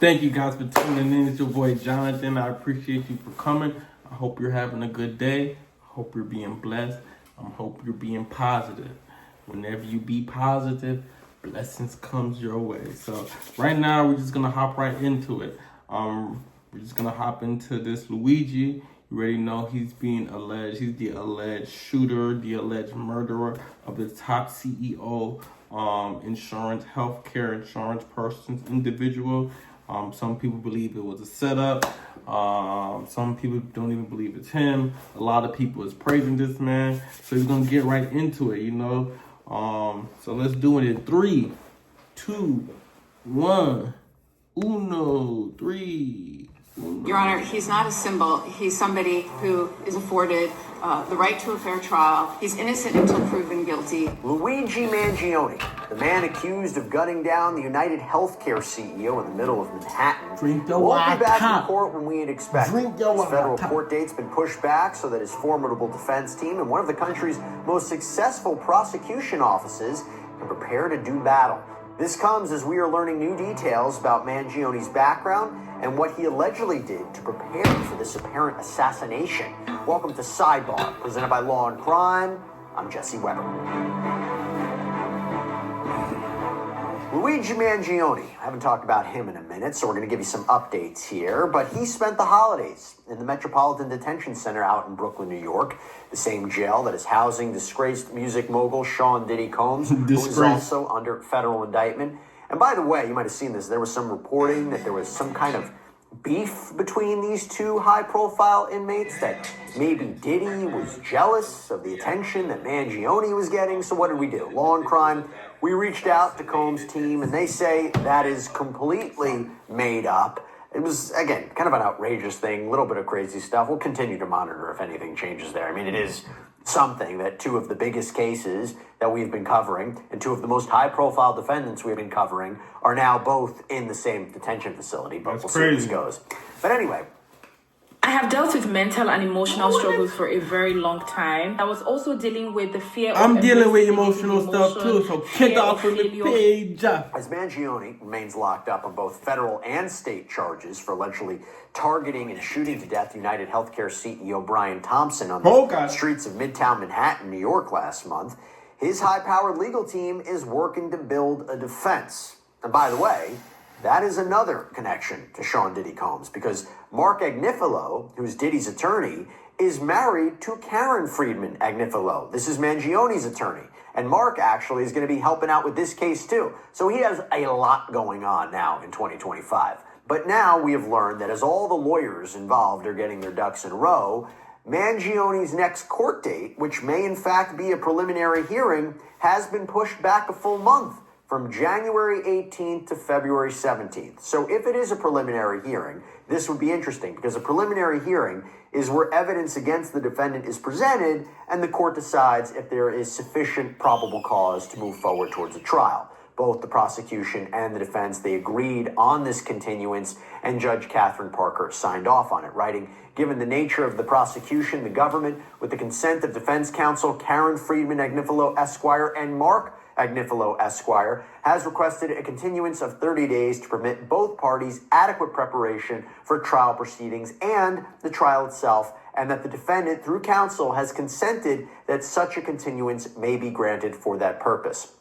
Thank you guys for tuning in. It's your boy Jonathan. I appreciate you for coming. I hope you're having a good day. I hope you're being blessed. I hope you're being positive. Whenever you be positive, blessings comes your way. So right now we're just gonna hop right into it. We're just gonna hop into this Luigi. You already know he's being alleged. He's the alleged shooter, the alleged murderer of the top CEO, healthcare insurance person's individual. Some people believe it was a setup. Some people don't even believe it's him. A lot of people is praising this man. So we're gonna get right into it, So let's do it in 3, 2, 1. Uno, 3. Uno. Your Honor, he's not a symbol. He's somebody who is afforded the right to a fair trial. He's innocent until proven guilty. Luigi Mangione, the man accused of gunning down the United Healthcare CEO in the middle of Manhattan, won't be back in court when we had expected. His federal court date's been pushed back so that his formidable defense team and one of the country's most successful prosecution offices can prepare to do battle. This comes as we are learning new details about Mangione's background and what he allegedly did to prepare for this apparent assassination. Welcome to Sidebar, presented by Law and Crime. I'm Jesse Weber. Luigi Mangione, I haven't talked about him in a minute, so we're going to give you some updates here, but he spent the holidays in the Metropolitan Detention Center out in Brooklyn, New York, the same jail that is housing disgraced music mogul Sean Diddy Combs, who is also under federal indictment. And by the way, you might have seen this, there was some reporting that there was some kind of beef between these two high-profile inmates, that maybe Diddy was jealous of the attention that Mangione was getting. So what did we do? Law and Crime, we reached out to Combs' team, and they say that is completely made up. It was, again, kind of an outrageous thing, a little bit of crazy stuff. We'll continue to monitor if anything changes there. I mean, it is something that two of the biggest cases that we've been covering and two of the most high-profile defendants we've been covering are now both in the same detention facility. But we'll see how this goes. But anyway, I have dealt with mental and emotional struggles for a very long time. I was also dealing with the fear I'm dealing with emotional stuff too, so kick off from the page. As Mangione remains locked up on both federal and state charges for allegedly targeting and shooting to death United Healthcare CEO Brian Thompson on the streets of Midtown Manhattan, New York last month, his high-powered legal team is working to build a defense. And by the way, that is another connection to Sean Diddy Combs, because Mark Agnifilo, who's Diddy's attorney, is married to Karen Friedman Agnifilo. This is Mangione's attorney. And Mark actually is going to be helping out with this case too. So he has a lot going on now in 2025. But now we have learned that as all the lawyers involved are getting their ducks in a row, Mangione's next court date, which may in fact be a preliminary hearing, has been pushed back a full month, from January 18th to February 17th. So if it is a preliminary hearing, this would be interesting, because a preliminary hearing is where evidence against the defendant is presented and the court decides if there is sufficient probable cause to move forward towards a trial. Both the prosecution and the defense, they agreed on this continuance, and Judge Catherine Parker signed off on it, writing, "Given the nature of the prosecution, the government, with the consent of defense counsel Karen Friedman Agnifilo Esquire and Mark Agnifilo Esquire, has requested a continuance of 30 days to permit both parties adequate preparation for trial proceedings and the trial itself, and that the defendant, through counsel, has consented that such a continuance may be granted for that purpose."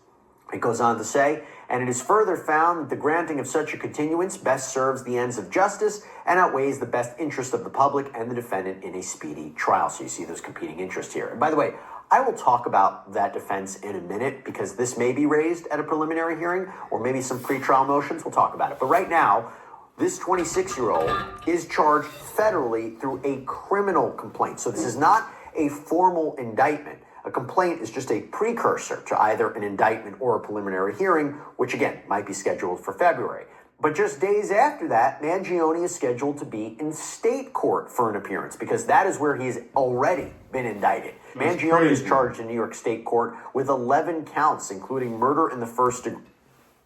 It goes on to say, "And it is further found that the granting of such a continuance best serves the ends of justice and outweighs the best interest of the public and the defendant in a speedy trial." So you see those competing interests here. And by the way, I will talk about that defense in a minute, because this may be raised at a preliminary hearing or maybe some pretrial motions. We'll talk about it. But right now, this 26-year-old is charged federally through a criminal complaint. So this is not a formal indictment. A complaint is just a precursor to either an indictment or a preliminary hearing, which again might be scheduled for February. But just days after that, Mangione is scheduled to be in state court for an appearance, because that is where he's already been indicted. Mangione is charged in New York State Court with 11 counts, including murder in the first degree.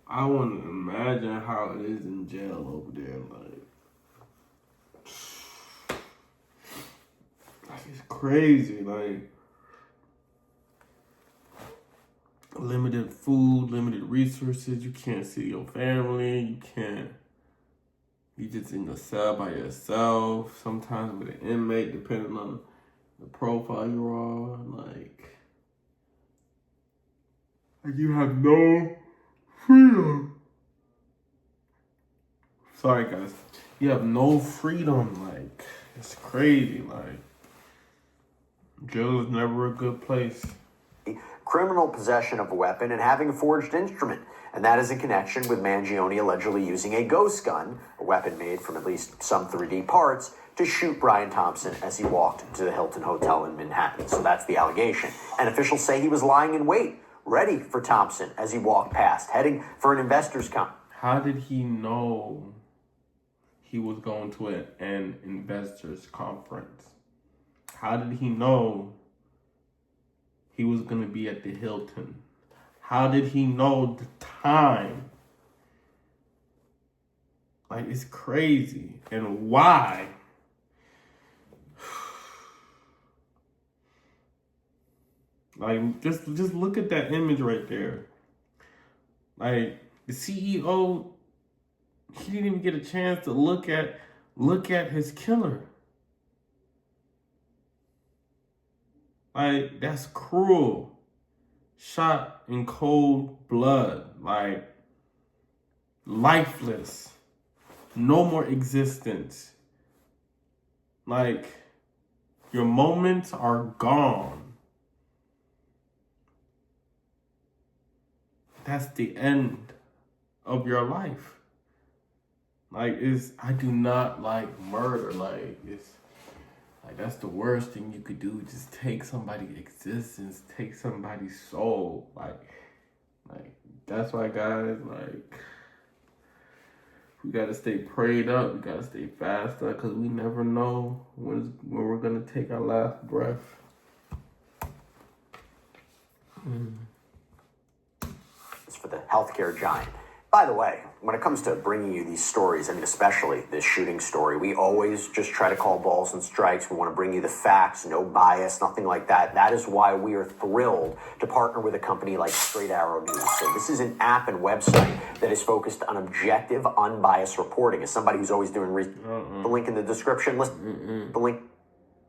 I want to imagine how it is in jail over there. Like it's crazy. Like, limited food, limited resources. You can't see your family. You can't You just in the cell by yourself, sometimes with an inmate, depending on the profile you're on. Like you have no freedom. Sorry, guys. You have no freedom. Like, it's crazy. Like, jail is never a good place. Criminal possession of a weapon and having a forged instrument. And that is in connection with Mangione allegedly using a ghost gun, a weapon made from at least some 3D parts, to shoot Brian Thompson as he walked to the Hilton Hotel in Manhattan. So that's the allegation. And officials say he was lying in wait, ready for Thompson as he walked past, heading for an investors conference. How did he know he was going to an investors conference? How did he know he was going to be at the Hilton? How did he know the time? Like, it's crazy. And why? Like, just look at that image right there. Like, the CEO, he didn't even get a chance to look at his killer. Like, that's cruel. Shot in cold blood. Like, lifeless. No more existence. Like, your moments are gone. That's the end of your life. Like, I do not like murder. Like, that's the worst thing you could do. Just take somebody's existence, take somebody's soul. Like that's why, guys, like, we gotta stay prayed up. We gotta stay fasted, because we never know when we're gonna take our last breath. It's for the healthcare giant. By the way, when it comes to bringing you these stories, I mean, especially this shooting story, we always just try to call balls and strikes. We want to bring you the facts, no bias, nothing like that. That is why we are thrilled to partner with a company like Straight Arrow News. So this is an app and website that is focused on objective, unbiased reporting. As somebody who's always doing the link in the description, listen, the link.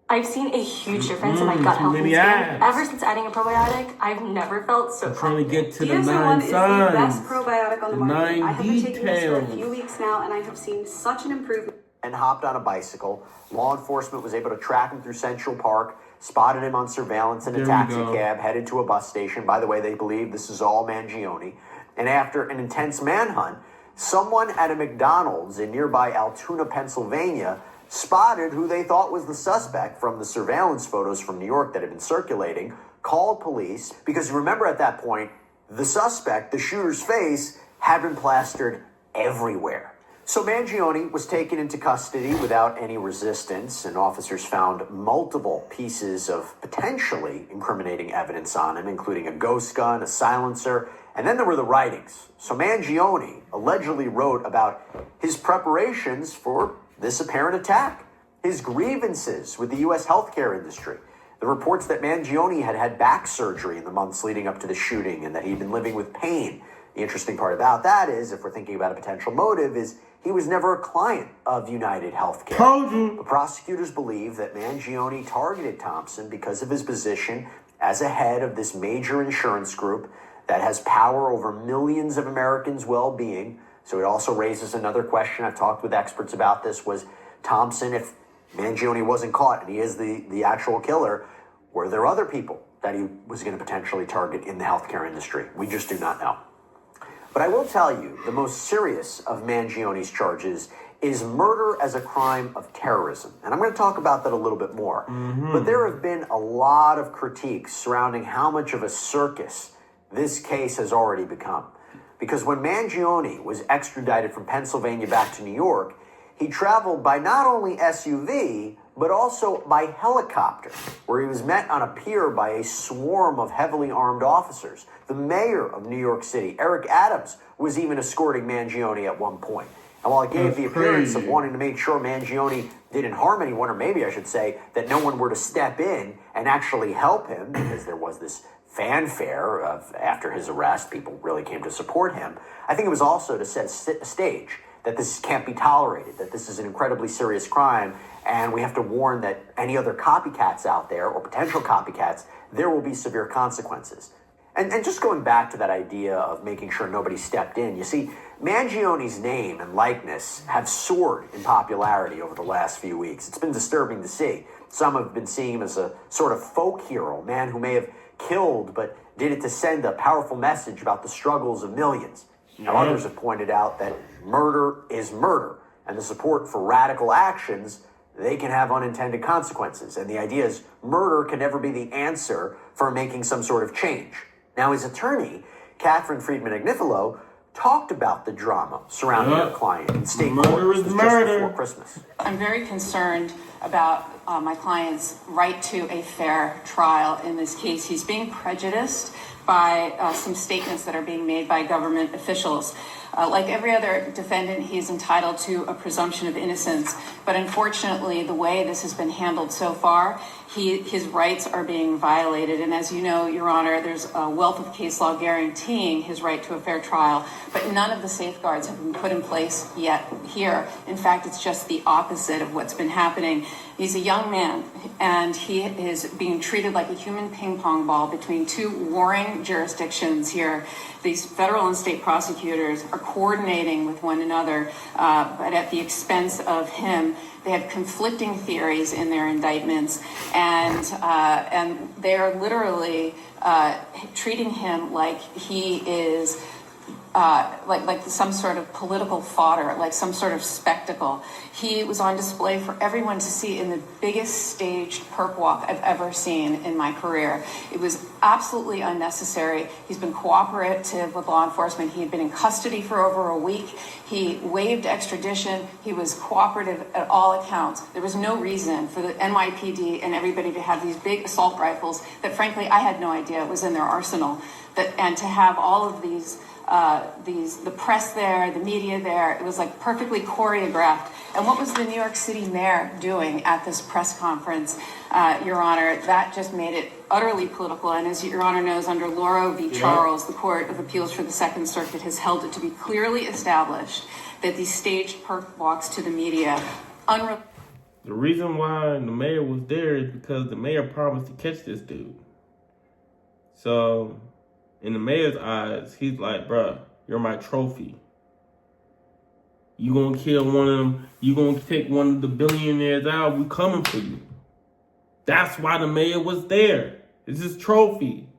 I've seen a huge difference in my gut health and skin. Ever since adding a probiotic, I've never felt so trying to get to the DSO1 nine is signs. the best probiotic on the market. I have been taking this for a details. few weeks now, and I have seen such an improvement. And hopped on a bicycle. Law enforcement was able to track him through Central Park, spotted him on surveillance in a There we taxi go. cab, headed to a bus station. By the way, they believe this is all Mangione. And after an intense manhunt, someone at a McDonald's in nearby Altoona, Pennsylvania, spotted who they thought was the suspect from the surveillance photos from New York that had been circulating, called police, because remember at that point, the suspect, the shooter's face, had been plastered everywhere. So Mangione was taken into custody without any resistance, and officers found multiple pieces of potentially incriminating evidence on him, including a ghost gun, a silencer, and then there were the writings. So Mangione allegedly wrote about his preparations for this apparent attack, his grievances with the U.S. healthcare industry, the reports that Mangione had had back surgery in the months leading up to the shooting and that he'd been living with pain. The interesting part about that is, if we're thinking about a potential motive, is he was never a client of United Healthcare. Told you. The prosecutors believe that Mangione targeted Thompson because of his position as a head of this major insurance group that has power over millions of Americans' well-being. So it also raises another question. I've talked with experts about this. Was Thompson, if Mangione wasn't caught and he is the actual killer, were there other people that he was going to potentially target in the healthcare industry? We just do not know. But I will tell you, the most serious of Mangione's charges is murder as a crime of terrorism. And I'm going to talk about that a little bit more. But there have been a lot of critiques surrounding how much of a circus this case has already become. Because when Mangione was extradited from Pennsylvania back to New York, he traveled by not only SUV, but also by helicopter, where he was met on a pier by a swarm of heavily armed officers. The mayor of New York City, Eric Adams, was even escorting Mangione at one point. And while it gave the appearance of wanting to make sure Mangione didn't harm anyone, or maybe I should say that no one were to step in and actually help him, because there was this fanfare of after his arrest, people really came to support him. I think it was also to set a stage that this can't be tolerated, that this is an incredibly serious crime, and we have to warn that any other copycats out there, or potential copycats, there will be severe consequences. And just going back to that idea of making sure nobody stepped in, you see, Mangione's name and likeness have soared in popularity over the last few weeks. It's been disturbing to see. Some have been seeing him as a sort of folk hero, man who may have killed but did it to send a powerful message about the struggles of millions. Now, others have pointed out that murder is murder, and the support for radical actions, they can have unintended consequences. And the idea is murder can never be the answer for making some sort of change. Now, his attorney, Catherine Friedman-Agnifilo, talked about the drama surrounding her client in state court just before Christmas. I'm very concerned about my client's right to a fair trial in this case. He's being prejudiced by some statements that are being made by government officials. Like every other defendant, he is entitled to a presumption of innocence. But unfortunately, the way this has been handled so far, his rights are being violated. And as you know, Your Honor, there's a wealth of case law guaranteeing his right to a fair trial, but none of the safeguards have been put in place yet here. In fact, it's just the opposite of what's been happening. He's a young man, and he is being treated like a human ping pong ball between two warring jurisdictions here. These federal and state prosecutors are coordinating with one another, but at the expense of him. They have conflicting theories in their indictments, and they are literally treating him like he is like some sort of political fodder, like some sort of spectacle. He was on display for everyone to see in the biggest staged perp walk I've ever seen in my career. It was absolutely unnecessary. He's been cooperative with law enforcement. He had been in custody for over a week. He waived extradition. He was cooperative at all accounts. There was no reason for the NYPD and everybody to have these big assault rifles that, frankly, I had no idea was in their arsenal. And to have all of the press there, the media there, it was like perfectly choreographed. And what was the New York City mayor doing at this press conference, Your Honor? That just made it utterly political. And as Your Honor knows, under Lauro v. Charles, the Court of Appeals for the Second Circuit has held it to be clearly established that these staged perp walks to the media, the reason why the mayor was there is because the mayor promised to catch this dude. So, in the mayor's eyes, he's like, bruh, you're my trophy. You gonna kill one of them, you gonna take one of the billionaires out, we coming for you. That's why the mayor was there. It's his trophy.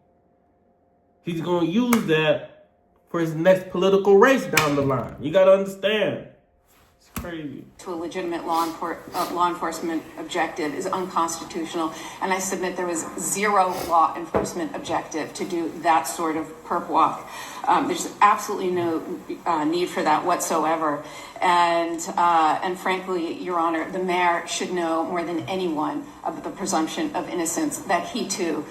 He's gonna use that for his next political race down the line. You gotta understand. It's crazy. To a legitimate law enforcement objective is unconstitutional, and I submit there was zero law enforcement objective to do that sort of perp walk. There's absolutely no need for that whatsoever. And frankly, Your Honor, the mayor should know more than anyone of the presumption of innocence that he too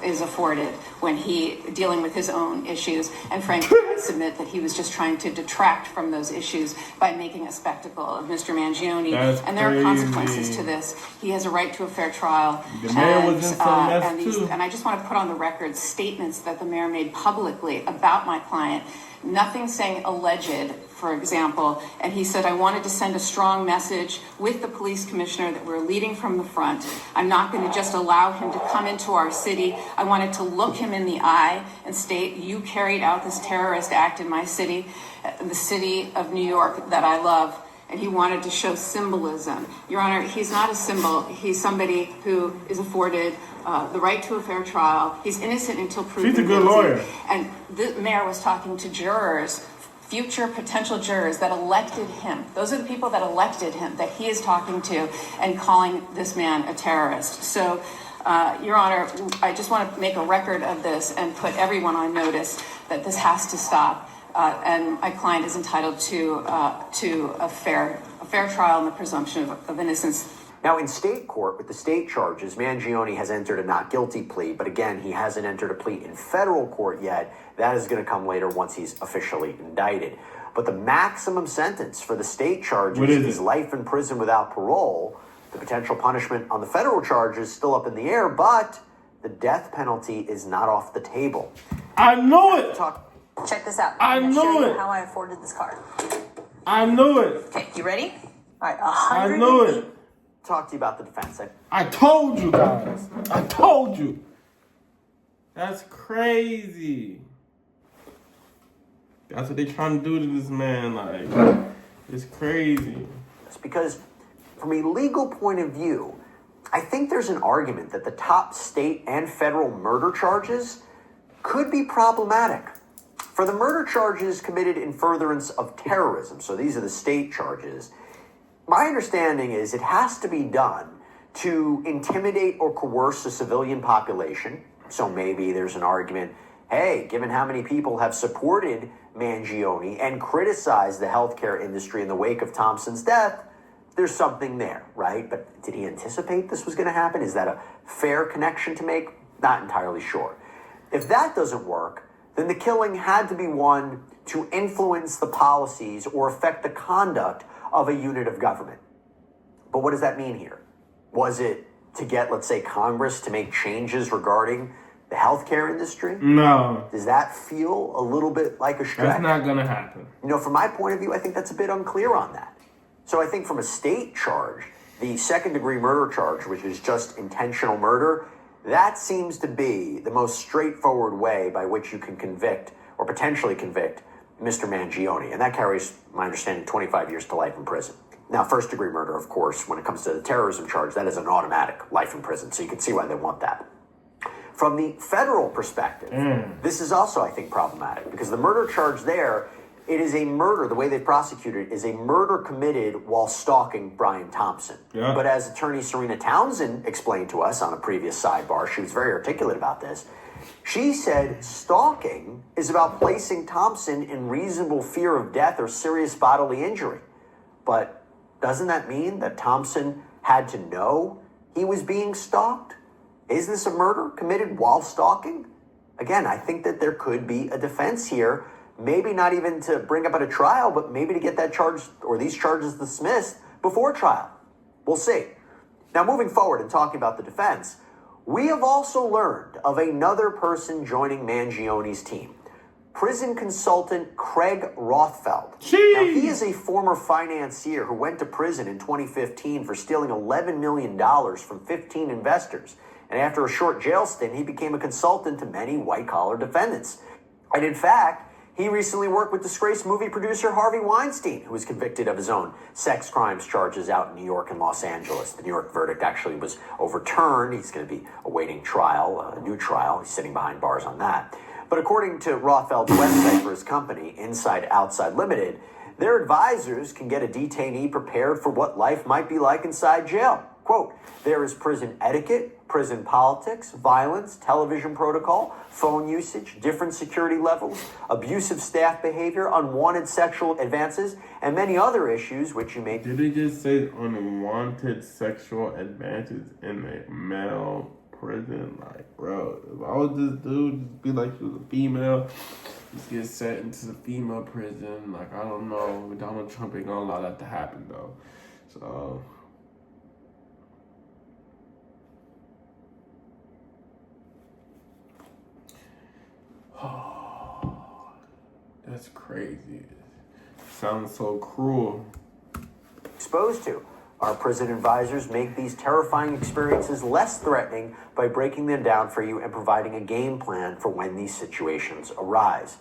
is afforded when he dealing with his own issues. And frankly, I submit that he was just trying to detract from those issues by making a spectacle of Mr. Mangione. And there are consequences to this. He has a right to a fair trial. The mayor was in some mess too. And I just want to put on the record statements that the mayor made publicly about my client. Nothing saying alleged, for example, and he said, I wanted to send a strong message with the police commissioner that we're leading from the front. I'm not going to just allow him to come into our city. I wanted to look him in the eye and state, you carried out this terrorist act in my city, the city of New York that I love. And he wanted to show symbolism. Your Honor, he's not a symbol. He's somebody who is afforded the right to a fair trial. He's innocent until proven guilty. She's a good lawyer. And the mayor was talking to jurors, future potential jurors that elected him. Those are the people that elected him, that he is talking to and calling this man a terrorist. So, Your Honor, I just want to make a record of this and put everyone on notice that this has to stop. And my client is entitled to a fair trial and the presumption of innocence. Now, in state court with the state charges, Mangione has entered a not guilty plea, but again, he hasn't entered a plea in federal court yet. That is going to come later once he's officially indicted. But the maximum sentence for the state charges is life in prison without parole. The potential punishment on the federal charges is still up in the air, but the death penalty is not off the table. I know it. Check this out. I I'm know show it. you how I afforded this card. I knew it. Okay, you ready? All right, I knew it. Talk to you about the defense. I told you guys. I told you. That's crazy. That's what they trying to do to this man. Like, it's crazy. It's because from a legal point of view, I think there's an argument that the top state and federal murder charges could be problematic. For the murder charges committed in furtherance of terrorism, so these are the state charges, my understanding is it has to be done to intimidate or coerce a civilian population. So maybe there's an argument, hey, given how many people have supported Mangione and criticized the healthcare industry in the wake of Thompson's death, there's something there, right? But did he anticipate this was going to happen? Is that a fair connection to make? Not entirely sure. If that doesn't work, then the killing had to be one to influence the policies or affect the conduct of a unit of government. But what does that mean here? Was it to get, let's say, Congress to make changes regarding the healthcare industry? No. Does that feel a little bit like a stretch? That's not going to happen. You know, from my point of view, I think that's a bit unclear on that. So I think from a state charge, the second-degree murder charge, which is just intentional murder, that seems to be the most straightforward way by which you can convict or potentially convict Mr. Mangione. And that carries, my understanding, 25 years to life in prison. Now, first-degree murder, of course, when it comes to the terrorism charge, that is an automatic life in prison. So you can see why they want that. From the federal perspective, this is also, I think, problematic because the murder charge there, it is a murder, the way they prosecuted it is a murder committed while stalking Brian Thompson. Yeah. But as attorney Serena Townsend explained to us on a previous sidebar, she was very articulate about this. She said stalking is about placing Thompson in reasonable fear of death or serious bodily injury. But doesn't that mean that Thompson had to know he was being stalked? Is this a murder committed while stalking? Again, I think that there could be a defense here. Maybe not even to bring up at a trial, but maybe to get that charge or these charges dismissed before trial. We'll see. Now, moving forward and talking about the defense, we have also learned of another person joining Mangione's team. Prison consultant Craig Rothfeld. Now, he is a former financier who went to prison in 2015 for stealing $11 million from 15 investors. And after a short jail stint, he became a consultant to many white-collar defendants. And in fact, he recently worked with disgraced movie producer Harvey Weinstein, who was convicted of his own sex crimes charges out in New York and Los Angeles. The New York verdict actually was overturned. He's going to be awaiting trial, a new trial. He's sitting behind bars on that. But according to Rothfeld's website for his company, Inside Outside Limited, their advisors can get a detainee prepared for what life might be like inside jail. Quote, there is prison etiquette, prison politics, violence, television protocol, phone usage, different security levels, abusive staff behavior, unwanted sexual advances, and many other issues which you may... Did he just say unwanted sexual advances in a male prison? Like, bro, if I was this dude, just be like he was a female, just get sent into the female prison. Like, I don't know. Donald Trump ain't gonna allow that to happen, though. So... Oh, that's crazy. Sounds so cruel. Exposed to. Our prison advisors make these terrifying experiences less threatening by breaking them down for you and providing a game plan for when these situations arise.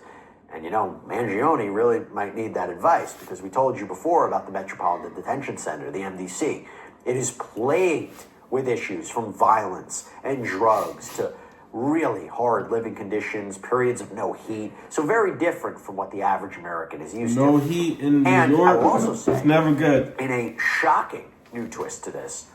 And you know, Mangione really might need that advice because we told you before about the Metropolitan Detention Center, the MDC. It is plagued with issues from violence and drugs to really hard living conditions, periods of no heat. So very different from what the average American is used to. No heat in New York. I will also say, it's never good. In a shocking new twist to this,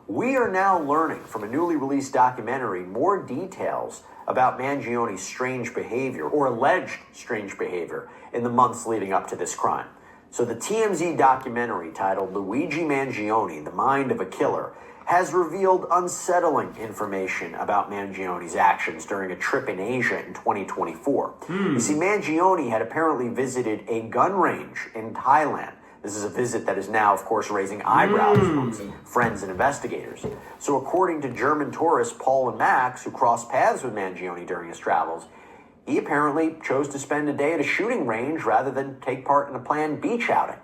we are now learning from a newly released documentary more details about Mangione's strange behavior or alleged strange behavior in the months leading up to this crime. So the TMZ documentary titled Luigi Mangione, The Mind of a Killer, has revealed unsettling information about Mangione's actions during a trip in Asia in 2024. You see, Mangione had apparently visited a gun range in Thailand. This is a visit that is now, of course, raising eyebrows amongst friends and investigators. So according to German tourists Paul and Max, who crossed paths with Mangione during his travels, he apparently chose to spend a day at a shooting range rather than take part in a planned beach outing.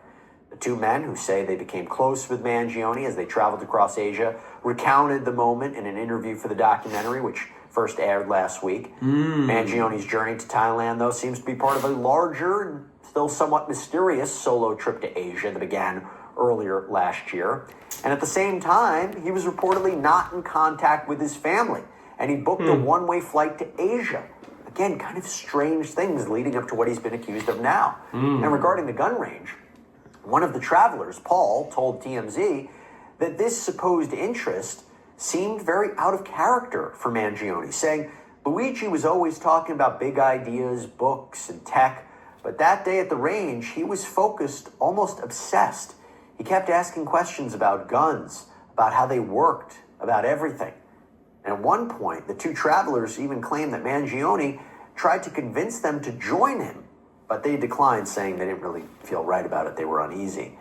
The two men, who say they became close with Mangione as they traveled across Asia, recounted the moment in an interview for the documentary, which first aired last week. Mangione's journey to Thailand, though, seems to be part of a larger and still somewhat mysterious solo trip to Asia that began earlier last year. And at the same time, he was reportedly not in contact with his family, and he booked a one-way flight to Asia. Again, kind of strange things leading up to what he's been accused of now. And regarding the gun range, one of the travelers, Paul, told TMZ that this supposed interest seemed very out of character for Mangione, saying Luigi was always talking about big ideas, books, and tech, but that day at the range, he was focused, almost obsessed. He kept asking questions about guns, about how they worked, about everything. And at one point, the two travelers even claimed that Mangione tried to convince them to join him, but they declined, saying they didn't really feel right about it. They were uneasy.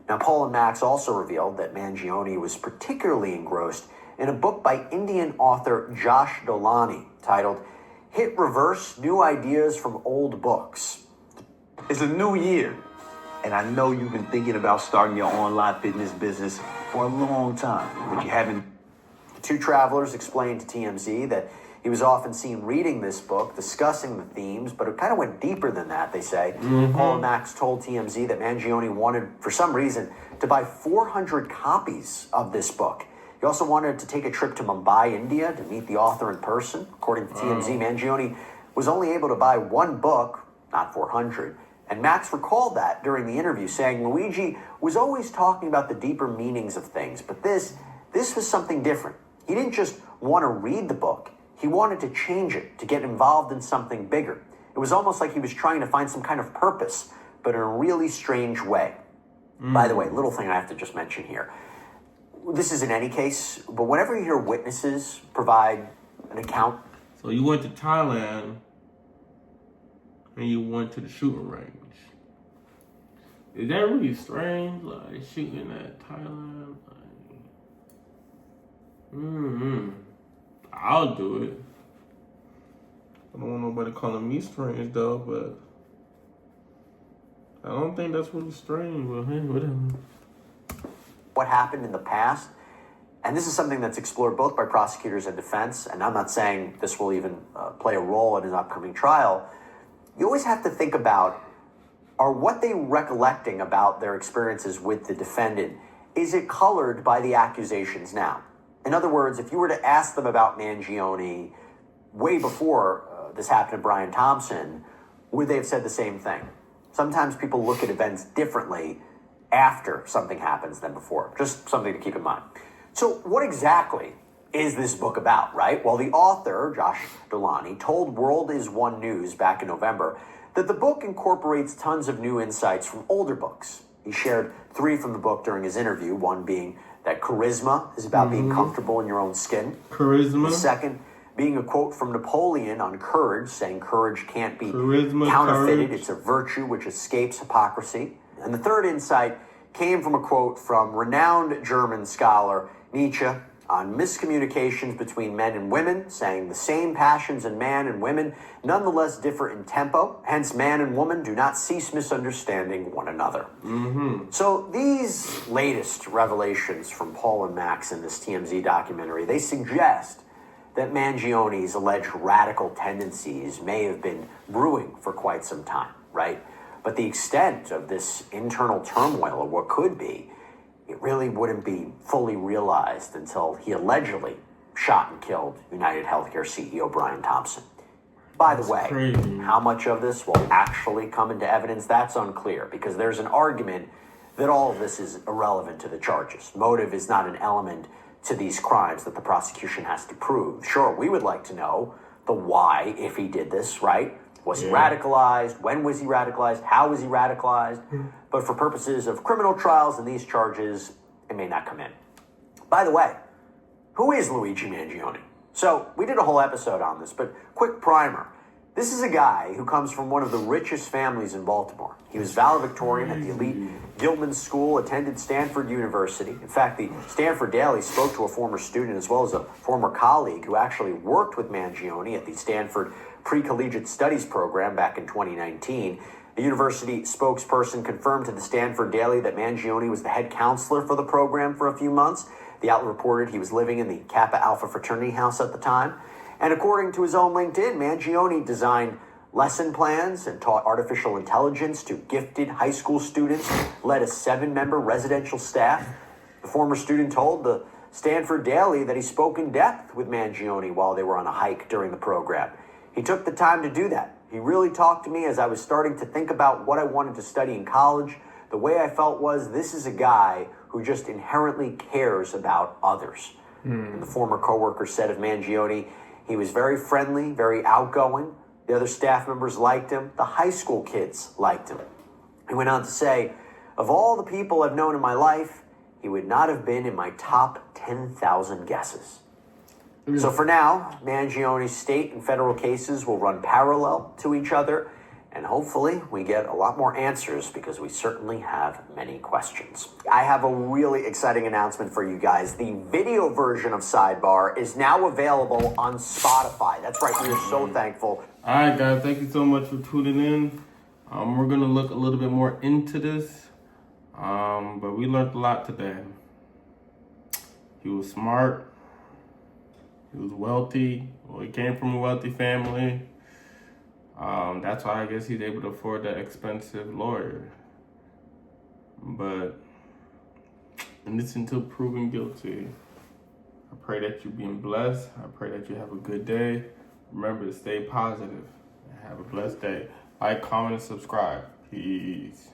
Now, Paul and Max also revealed that Mangione was particularly engrossed in a book by Indian author Josh Dolani titled Hit Reverse: New Ideas from Old Books. It's a new year, and I know you've been thinking about starting your online fitness business for a long time, but you haven't. The two travelers explained to TMZ that he was often seen reading this book, discussing the themes, but it kind of went deeper than that, they say. Paul and Max told TMZ that Mangione wanted, for some reason, to buy 400 copies of this book. He also wanted to take a trip to Mumbai, India, to meet the author in person. According to TMZ, Mangione was only able to buy one book, not 400. And Max recalled that during the interview, saying Luigi was always talking about the deeper meanings of things, but this was something different. He didn't just want to read the book. He wanted to change it, to get involved in something bigger. It was almost like he was trying to find some kind of purpose, but in a really strange way. By the way, little thing I have to just mention here. This is in any case, but whenever you hear witnesses provide an account. So you went to Thailand and you went to the shooting range. Is that really strange? Like shooting at Thailand? I'll do it. I don't want nobody calling me strange though, but I don't think that's really strange, but hey, whatever. What happened in the past, and this is something that's explored both by prosecutors and defense, and I'm not saying this will even play a role in an upcoming trial. You always have to think about, are what they recollecting about their experiences with the defendant, is it colored by the accusations now? In other words, if you were to ask them about Mangione way before this happened to Brian Thompson, would they have said the same thing? Sometimes people look at events differently after something happens than before. Just something to keep in mind. So what exactly is this book about, right? Well, the author, Josh Dolani, told World Is One News back in November that the book incorporates tons of new insights from older books. He shared 3 from the book during his interview, one being that charisma is about being comfortable in your own skin. Charisma. The second being a quote from Napoleon on courage, saying courage can't be Charisma, counterfeited. courage. It's a virtue which escapes hypocrisy. And the third insight came from a quote from renowned German scholar Nietzsche on miscommunications between men and women, saying the same passions in man and women nonetheless differ in tempo. Hence, man and woman do not cease misunderstanding one another. So these latest revelations from Paul and Max in this TMZ documentary, they suggest that Mangione's alleged radical tendencies may have been brewing for quite some time, right? But the extent of this internal turmoil, or what could be, it really wouldn't be fully realized until he allegedly shot and killed United Healthcare CEO Brian Thompson. By the way, crazy. How much of this will actually come into evidence, that's unclear, because there's an argument that all of this is irrelevant to the charges. Motive is not an element to these crimes that the prosecution has to prove. Sure, we would like to know the why, if he did this, right? Was he radicalized? When was he radicalized? How was he radicalized? But for purposes of criminal trials and these charges, it may not come in. By the way, who is Luigi Mangione? So we did a whole episode on this, but quick primer. This is a guy who comes from one of the richest families in Baltimore. He was valedictorian at the elite Gilman School, attended Stanford University. In fact, the Stanford Daily spoke to a former student as well as a former colleague who actually worked with Mangione at the Stanford Pre-Collegiate Studies program back in 2019. A university spokesperson confirmed to the Stanford Daily that Mangione was the head counselor for the program for a few months. The outlet reported he was living in the Kappa Alpha fraternity house at the time. And according to his own LinkedIn, Mangione designed lesson plans and taught artificial intelligence to gifted high school students, led a 7-member residential staff. The former student told the Stanford Daily that he spoke in depth with Mangione while they were on a hike during the program. He took the time to do that. He really talked to me as I was starting to think about what I wanted to study in college. The way I felt was, this is a guy who just inherently cares about others. And the former coworker said of Mangione, he was very friendly, very outgoing. The other staff members liked him. The high school kids liked him. He went on to say, of all the people I've known in my life, he would not have been in my top 10,000 guesses. So for now, Mangione's state and federal cases will run parallel to each other, and hopefully we get a lot more answers because we certainly have many questions. I have a really exciting announcement for you guys. The video version of Sidebar is now available on Spotify. That's right, we are so thankful. All right, guys, thank you so much for tuning in. We're going to look a little bit more into this, but we learned a lot today. He was smart. He was wealthy. Well, he came from a wealthy family. That's why I guess he's able to afford that expensive lawyer. But in this until proven guilty, I pray that you're being blessed. I pray that you have a good day. Remember to stay positive and have a blessed day. Like, comment, and subscribe. Peace.